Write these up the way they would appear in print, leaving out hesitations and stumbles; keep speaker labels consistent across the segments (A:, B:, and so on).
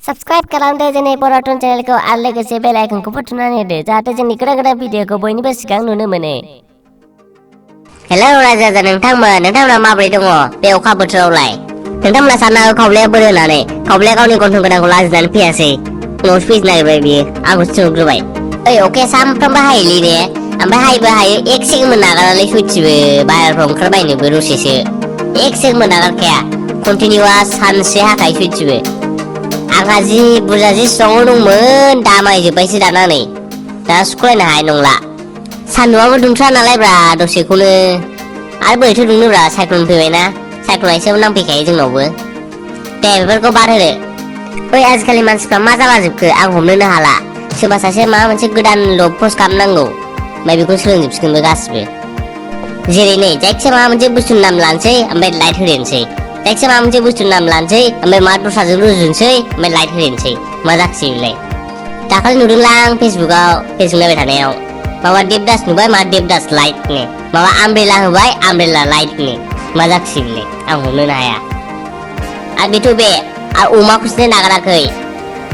A: Subscribe खालामदो जोंनि बर'टन चेनेलखौ आरो लोगोसे बेल आइकनखौबो थुनानै होदो जाहाथे जोंनि गोदान भिडिअखौ बयनिबो सिगां नुनो मोनो। हेलौ राजा नोंथांमोना माबोरै दङ बे अखा बोथोरावलाय? नोंथांमोना साननो हागौ खावलाया बोरो होननानै खावलाया गावनि गन्थं गोनांखौ लाजिनानै फैयासै। उनावसो फैनो नागिरबाय बियो आंखौ सोंग्रोबाय। ओइ अखाया सानफ्रामबो हायोलै ने ओमफ्राय हायो एक सेकेन्डबो नागारालै सयथिबो बाहेरफ्राव ओंखारबायनोबो दसेसो एक सेकेन्डबो नागारखाया कन्टिनिउआस सानसे हाखायो सयथिबो। आंहा जि बुरजा जि सङो दंमोन दामायजोब्बायसो दाना नै दा सुखुलायनो हानाय नंला। सान्दुंआबो दुंथ्रा नालाय ब्रा दसेखौनो आरो बोरैथो दुंनोब्रा साइक्ल'न फैबायना साइक्ल'न एसेबो नांफैखायो जोंनावबो। दे बेफोरखौ बाद होदो। ओइ आजिखालि मानसिफ्रा मा जालाजोबखो आं हमनोनो हाला। सोरबा सासे माबा मोनसे गोदानल' पस्ट खालामनांगौ ओमफ्राय बेखौ सोलोंजोबसिगोनबो गासिबो। जेरै नै जायखिया माबा मोनसे बुस्थुनि नाम लानोसै ओमफ्राय लाइट होदेरनोसै जायखिया माबा मोनसे बुस्थुनि नाम लानोसै ओमफ्राय मा दस्राजों रुजुनोसै ओमफ्राय लाइट होदेरनोसै मा जाखिसै बेलाय। दाखालि नुदोंलां फेसबुक नायबाय थानायाव माबा देबदास नुबाय मा देबदास लाइटनो माबा आमब्रेला होबाय आमब्रेला लाइटनो मा जाखिसै बेलाय आं हमनोनो हाया। आरो बेथ' बे आरो अमाखौसो नागाराखै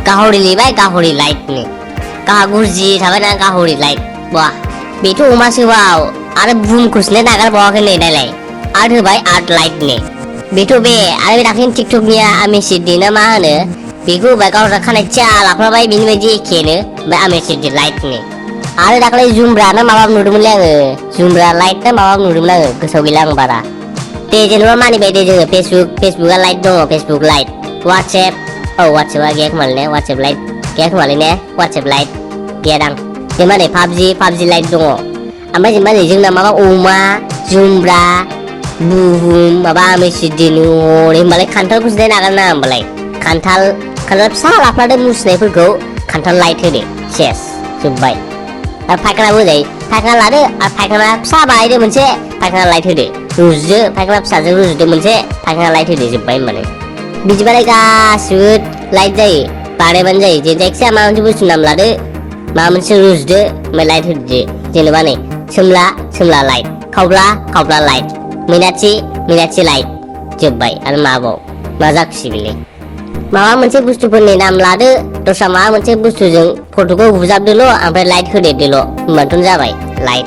A: गाहरि लिरबाय गाहरि लाइटनो गाहा गुरजि थाबायना गाहरि लाइट बा बेथ' अमासोबाव आरो बुमखौसो नागारबावाखै नै दायलाय आर्ट होबाय आर्ट लाइटनो बेथ' बे आरो बे दाख्लैनि टिकटकनिया आमेसिडि ना मा होनो बेखौ होबाय गावस्रा खानाय थिया लाफ्लाबाय बिनि बायदि एखेनो ओमफ्राय आमेसिडि लाइटनो आरो दाख्लै जुमब्रा ना माबा नुदोंमोनलै आङो जुमब्रा लाइट ना माबा नुदोंमोन आङो गोसोआव गैला आं बारा। दे जेनेबा मानिबाय दे जोङो फेसबुकआ लाइट दङ फेसबुक लाइट वाट्सएप वाट्सएपआ गैया खोमालै ने वाट्सएप लाइट गैया खोमालै ने वाट्सएप लाइट गैयादां जेनेबा नै पाबजि लाइट दङ ओमफ्राय जेनेबा नै जोंना माबा अमा जुमब्रा बुहुम माबा आमेसिडि हरै होमबालाय खान्थालखौसो नागारनाङा होमबालाय खान्थाल फिसा लाफ्लादो मुसिनायफोरखौ खान्थाल लाइट होदो सेस जोब्बाय। आरो फायखानाबो होजायो फायखाना लादो आरो फायखाना फिसा बानायदो मोनसे फायखाना लाइट होदो रुजुदो फायखाना फिसाजों रुजुदो मोनसे फायखाना लाइट होदो जोब्बाय होमबानो बिदिबालाय गासिबो लाइट जायो बानायबानो जायो जायखिया माबा मोनसे बुस्थु नाम लादो माबा मोनसे रुजुदो ओमफ्राय लाइट होदो जेनेबा नै सोमला लाइट खावब्ला लाइट मैनाथि लाइट जोब्बाय आरो माबाव मा जाखिसै बेलाय। माबा मोनसे बुस्थुफोरनि नाम लादो दस्रा माबा मोनसे बुस्थुजों फट'खौ बुजाबदोल' ओमफ्राय लाइट होदेरदोल' होमबाथ' जाबाय लाइट।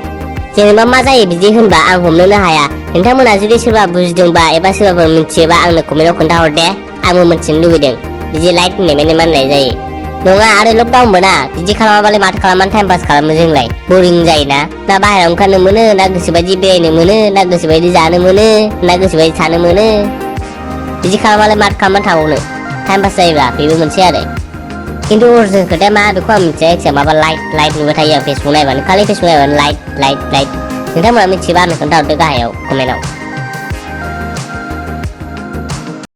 A: जेनेबा मा जायो बिदि होनबा आं हमनोनो हाया नोंथांमोना जुदि सोरबा बुजिदोंबा एबा सोरबाफोर मिथियोबा आंनो कमेन्टाव खोन्थाहर दे आंबो मिथिनो लुबैदों बिदि लाइट होननाय माने मा होननाय जायो। नङा आरो लकडाउनबो ना बिदि खालामाबालाय माथो खालामनानै टाइम पास खालामो जोंलाय बरिं जायोना ना बाहेरायाव ओंखारनो मोनो ना गोसोबायदि बेरायनो मोनो ना गोसोबायदि जानो मोनो ना गोसोबायदि थानो मोनो बिदि खालामाबालाय माथो खालामनानै थाबावनो टाइम पास जायोब्ला बेबो मोनसे आरो खिन्थु अरिजिनेल खोथाया मा बेखौ आं मिथिया जायखिया माबा लाइट नुबाय थायो आं फेसबुक नायबानो खालि फेसबुक नायबानो लाइट नोंथांमोना मिथियोबा आंनो खोन्थाहरदो गाहायाव कमेन्टआव।